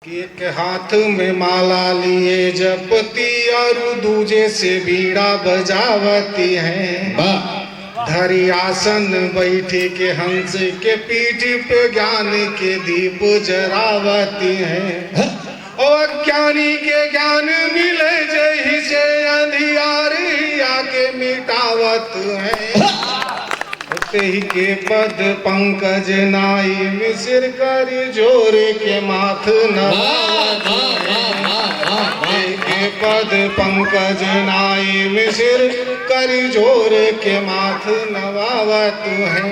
एक हाथ में माला लिए जपती और दूजे से बीड़ा बजावती हैं। धरी आसन बैठी के हंस के पीठ पे ज्ञान के दीप जरावती हैं। और ज्ञानी के ज्ञान मिले जही से अंधियारी आके मिटावत हैं। ही के पद पंकज नाई मिसिर कर जोर के माथ नवावती के पद पंकज नाई मिसिर कर जोर के माथ नवावत है।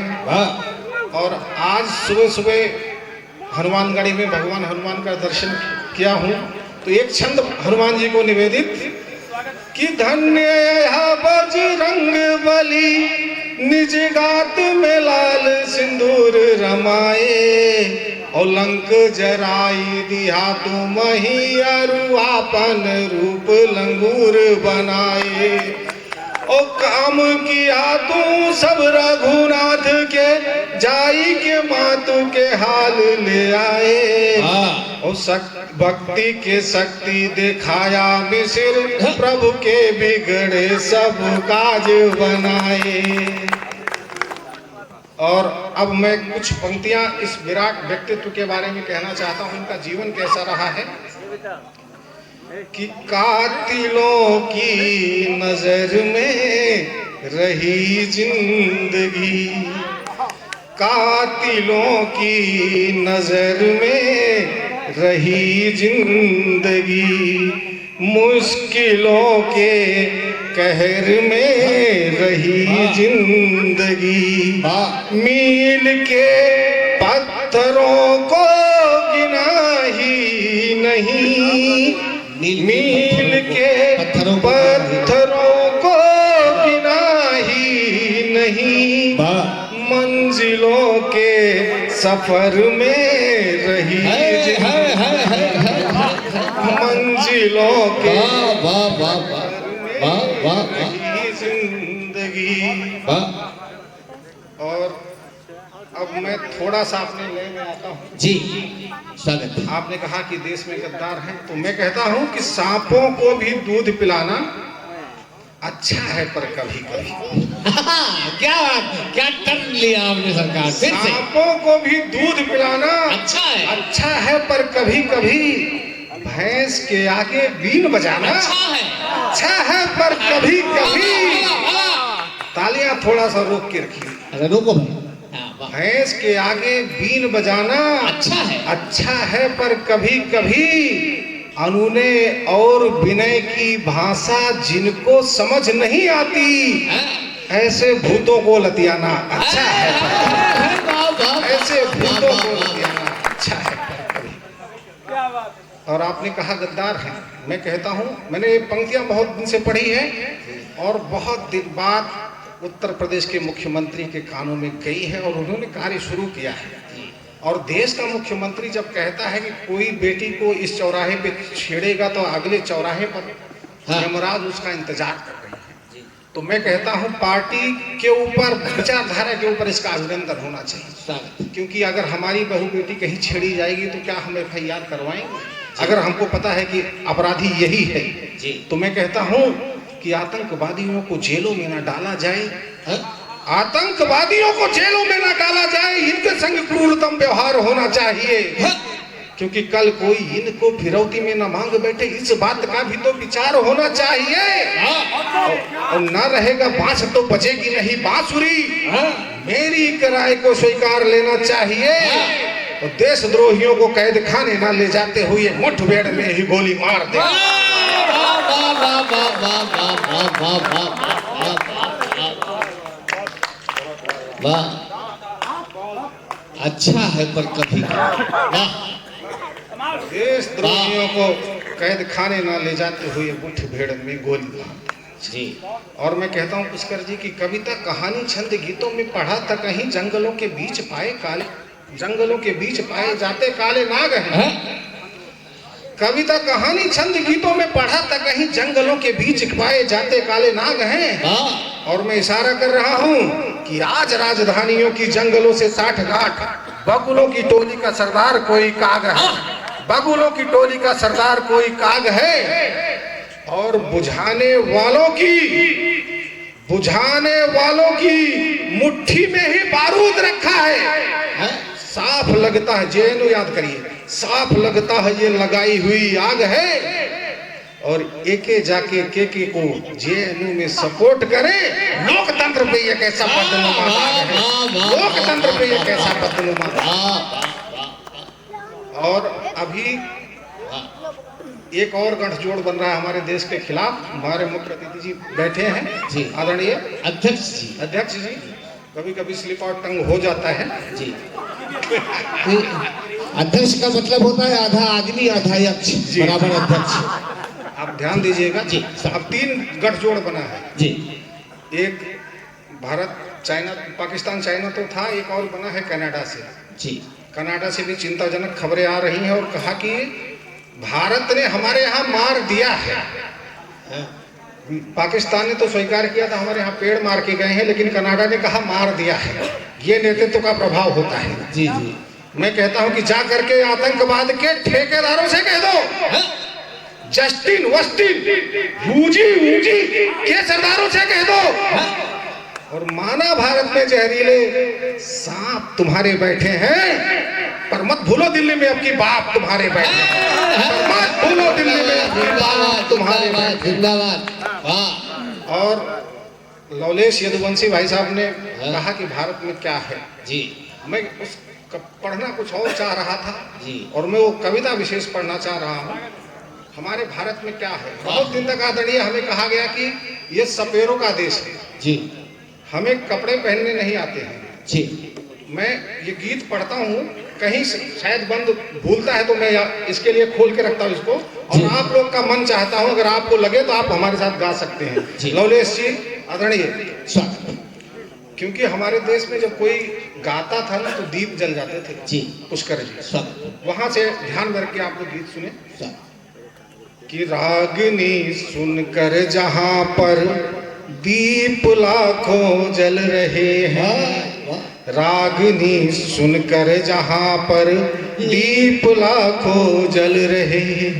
और आज सुबह सुबह हनुमानगढ़ी में भगवान हनुमान का दर्शन किया हूँ, तो एक छंद हनुमान जी को निवेदित कि धन्य बजरंग बली निज गात में लाल सिंदूर रमाए। और लंक जराई दिया तू मही अरु आपन रूप लंगूर बनाए। ओ काम किया तू सब रघुनाथ के जाई के मातु के हाल ले आए। ओ भक्ति के शक्ति दिखाया मिसिर प्रभु के बिगड़े सब काज बनाए। और अब मैं कुछ पंक्तियां इस विराट व्यक्तित्व के बारे में कहना चाहता हूं। इनका जीवन कैसा रहा है कि कातिलों की नजर में रही जिंदगी, कातिलों की नजर में रही जिंदगी, मुश्किलों के कहर में रही जिंदगी। मील के पत्थरों को गिना ही नहीं, मील के पत्थरों को गिना ही नहीं, मंजिलों के सफर में रही मंजिलों के जिंदगी। और अब मैं थोड़ा सा अपने लय में आता हूँ जी। स्वागत। आपने कहा कि देश में गद्दार हैं, तो मैं कहता हूँ कि सांपों को भी दूध पिलाना अच्छा है पर कभी कभी। क्या बात, क्या टर्न लिया आपने सरकार। सांपों को भी दूध पिलाना अच्छा है पर कभी कभी भैंस के आगे बीन बजाना अच्छा है पर कभी कभी। तालियां थोड़ा सा रोक के रखिए। अरे रोको भाई। भैंस के आगे बीन बजाना अच्छा है पर कभी कभी अनुनय और विनय की भाषा जिनको समझ नहीं आती, ऐसे भूतों को लतियाना अच्छा है पर ऐसे भूतों को लतियाना अच्छा है पर कभी। और आपने कहा गद्दार है, मैं कहता हूँ, मैंने ये पंक्तियां बहुत दिन से पढ़ी है और बहुत दिन बाद उत्तर प्रदेश के मुख्यमंत्री के कानों में गई है और उन्होंने कार्य शुरू किया है। और देश का मुख्यमंत्री जब कहता है कि कोई बेटी को इस चौराहे पे छेड़ेगा तो अगले चौराहे पर यमराज उसका इंतजार कर रहे हैं, तो मैं कहता हूं पार्टी के ऊपर, विचारधारा के ऊपर इसका अभिनंदन होना चाहिए। क्योंकि अगर हमारी बहू बेटी कहीं छेड़ी जाएगी तो क्या हम FIR करवाएंगे? अगर हमको पता है कि अपराधी यही है, तो मैं कहता हूं कि आतंकवादियों को जेलों में ना डाला जाए, आतंकवादियों को जेलों में ना डाला जाए, इनके संग क्रूरतम व्यवहार होना चाहिए। क्योंकि कल कोई इनको फिरौती में ना मांग बैठे, इस बात का भी तो विचार होना चाहिए। और ना रहेगा बांस तो बजेगी नहीं बांसुरी, मेरी राय को स्वीकार लेना चाहिए। और देशद्रोहियों को कैद खाने ना ले जाते हुए मुठभेड़ में ही गोली मार दे। वाह, अच्छा है पर कभी देशद्रोहियों को कैद खाने ना ले जाते हुए मुठभेड़ में गोली जी। और मैं कहता हूँ पुष्कर जी की कविता कहानी छंद गीतों में पढ़ा था कहीं जंगलों के बीच पाए काले, जंगलों के बीच पाए जाते काले नाग हैं। कविता कहानी छंद गीतों में पढ़ा था कहीं जंगलों के बीच पाए जाते काले नाग हैं। और मैं इशारा कर रहा हूँ कि आज राजधानियों की जंगलों से 60 घाट बकुलों की टोली का सरदार कोई काग है। बगुलों की टोली का सरदार कोई काग है, और बुझाने वालों की मुट्ठी में ही बारूद रखा है। साफ लगता है, जेएनयू याद करिए, साफ लगता है ये लगाई हुई आग है, और एके जाके के को जेएनयू में सपोर्ट करे। लोकतंत्र पे ये कैसा बदनुमा दाग है, लोकतंत्र पे ये कैसा बदनुमा दाग। और अभी एक और गठजोड़ बन रहा है हमारे देश के खिलाफ। हमारे मुख्य अतिथि जी बैठे हैं जी, आदरणीय अध्यक्ष जी। कभी कभी स्लिप आउट टंग हो जाता है जी। अध्यक्ष का मतलब होता है आधा आदमी आधा यक्ष, बराबर अध्यक्ष। आप ध्यान दीजिएगा जी। अब 3 गठजोड़ बना है जी। एक भारत चाइना, पाकिस्तान चाइना तो था, एक और बना है कनाडा से। जी। कनाडा से भी चिंताजनक खबरें आ रही हैं, और कहा कि भारत ने हमारे यहाँ मार दिया है। पाकिस्तान ने तो स्वीकार किया था हमारे यहाँ पेड़ मार के गए हैं, लेकिन कनाडा ने कहा मार दिया है। ये नेतृत्व का प्रभाव होता है। जी जी। मैं कहता हूं कि जा करके आतंकवाद के ठेकेदारों से कह दो, जस्टिन वस्टिन यूजी के सरदारों से कह दो, और माना भारत में जहरीले सांप तुम्हारे बैठे हैं, पर मत भूलो दिल्ली में अब की बाप तुम्हारे बैठे हैं, पर मत भूलो दिल्ली में अब की बाप तुम्हारे बैठे। जिंदाबाद। वाह। और लवलेश यदुवंशी भाई साहब ने कहा कि भारत में क्या है। जी। मैं उस पढ़ना कुछ और चाह रहा था जी, और मैं वो कविता विशेष पढ़ना चाह रहा हूँ। हमारे भारत में क्या है। बहुत दिन तक आदरणीय हमें कहा गया कि ये सपेरों का देश है जी, हमें कपड़े पहनने नहीं आते हैं जी। मैं ये गीत पढ़ता हूँ, कहीं शायद बंद भूलता है तो मैं इसके लिए खोल के रखता हूँ इसको, और आप लोग का मन चाहता हूँ अगर आपको लगे तो आप हमारे साथ गा सकते हैं। लवलेश जी आदरणीय, क्योंकि हमारे देश में जब कोई गाता था ना तो दीप जल जाते थे। जी। पुष्कर जी वहां से ध्यान में रख के आप लोग गीत सुने कि रागिनी सुनकर जहां पर दीप लाखों जल रहे हैं, रागिनी सुनकर जहां पर दीप लाखों जल रहे,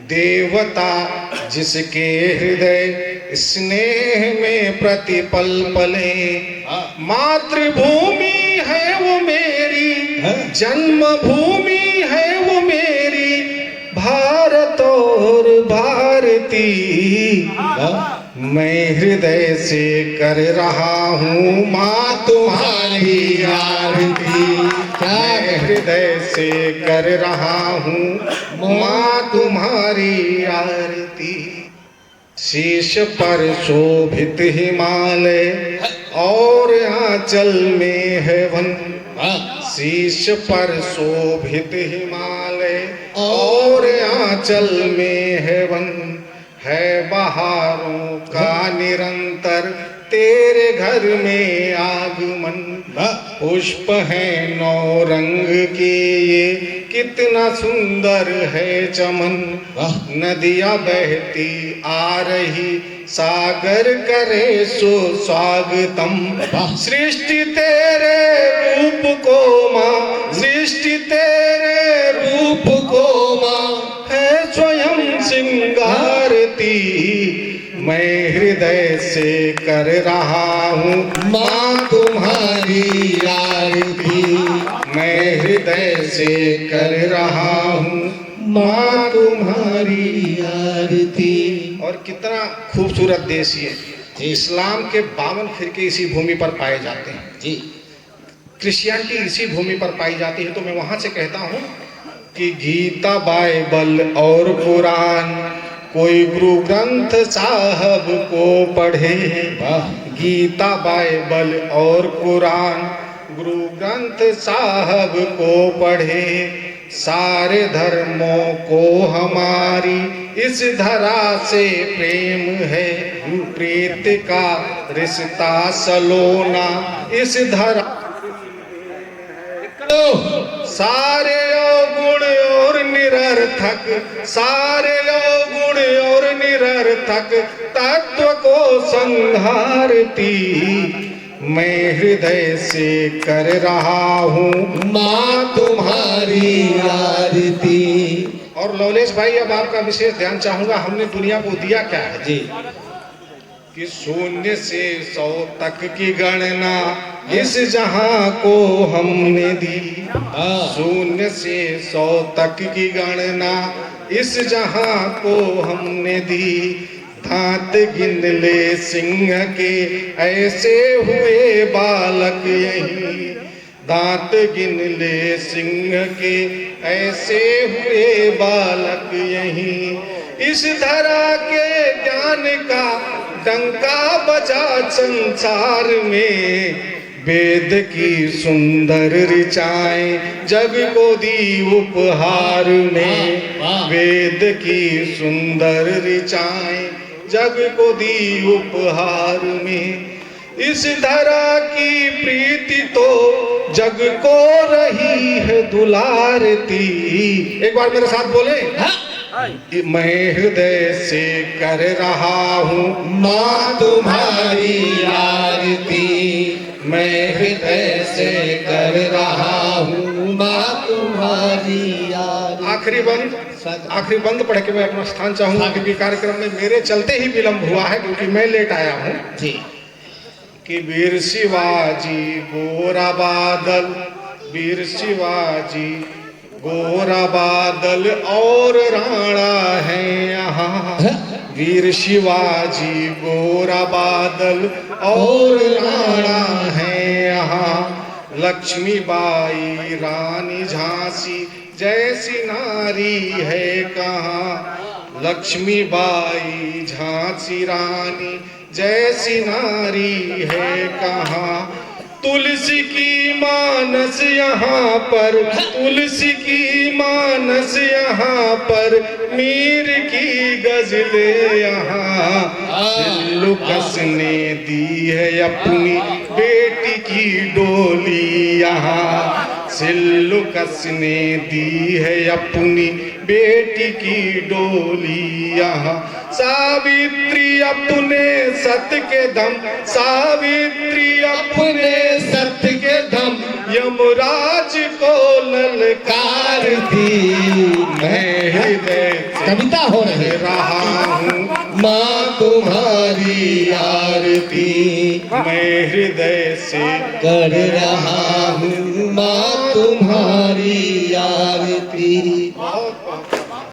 देवता जिसके हृदय स्नेह में प्रतिपल पले, मातृभूमि है वो मेरी, जन्मभूमि है वो मेरी, भारत और भारती, मैं हृदय से कर रहा हूँ माँ तुम्हारी आरती, मैं हृदय से कर रहा हूँ माँ तुम्हारी आरती। शीश पर शोभित हिमालय और आंचल में है वन, शीश पर शोभित हिमालय और आंचल में है वन, है बहारों का निरंतर तेरे घर में आगमन, पुष्प है 9 रंग के ये कितना सुंदर है चमन, नदियां बहती आ रही सागर करे सो स्वागतम, सृष्टि तेरे रूप को माँ, सृष्टि तेरे रूप को माँ है स्वयं सिंगारती, मैं हृदय से कर रहा हूँ माँ तुम्हारी आरती, मैं हृदय से कर रहा हूँ माँ तुम्हारी आरती। और कितना खूबसूरत देश ये, इस्लाम के 52 फिरके इसी भूमि पर पाए जाते हैं जी, क्रिश्चियनिटी इसी भूमि पर पाई जाती है। तो मैं वहां से कहता हूँ कि गीता बाइबल और कुरान कोई गुरु ग्रंथ साहब को पढ़े, गीता बाइबल और कुरान गुरु ग्रंथ साहब को पढ़े, सारे धर्मों को हमारी इस धरा से प्रेम है, प्रीत का रिश्ता सलोना इस धरा, सारे गुण और निरर्थक, सारे गुण और निरर्थक तत्व को संहारती, मैं हृदय से कर रहा हूँ माँ तुम्हारी आरती, और लवलेश भाई अब आपका विशेष ध्यान चाहूंगा, हमने दुनिया को दिया क्या है जी कि 0 से 100 तक की गणना इस जहां को हमने दी। 0 से 100 तक की गणना इस जहां को हमने दी। दांत गिन ले सिंह के ऐसे हुए बालक यहीं। दांत गिन ले सिंह के ऐसे हुए बालक यहीं। इस धरा के ज्ञान का डंका बजा संसार में। वेद की सुंदर ऋचाएं जग को दी उपहार में। वेद की सुंदर ऋचाएं जग को दी उपहार में। इस धरा की प्रीति तो जग को रही है दुलारती। एक बार मेरे साथ बोले, मैं हृदय से कर रहा हूँ माँ तुम्हारी आरती। मैं हृदय से कर रहा हूँ माँ तुम्हारी आरती। आखिरी बंद पढ़ के मैं अपना स्थान चाहूंगा, क्योंकि कार्यक्रम में मेरे चलते ही विलंब हुआ है, क्योंकि मैं लेट आया हूँ जी। कि वीर शिवाजी गोरा बादल, वीर शिवाजी गोरा बादल और राणा है यहाँ। वीर शिवाजी गोरा बादल और राणा है यहाँ। लक्ष्मीबाई रानी झांसी जैसी नारी है कहाँ। लक्ष्मीबाई झांसी रानी जैसी नारी है कहाँ। तुलसी की मानस यहाँ पर, तुलसी की मानस यहाँ पर, मीर की गजले यहाँ। सिल्लुकस ने दी है अपनी बेटी की डोली यहाँ। सिल्लुकस ने दी है अपनी बेटी की डोली यहाँ। सावित्री अपने सत्य के दम, सावित्री अपने सत्य के दम, यमराज को ललकार दी। मैं हृदय से कविता हो रहा हूँ माँ तुम्हारी आरती। मैं हृदय से कर रहा हूँ माँ तुम्हारी आरती।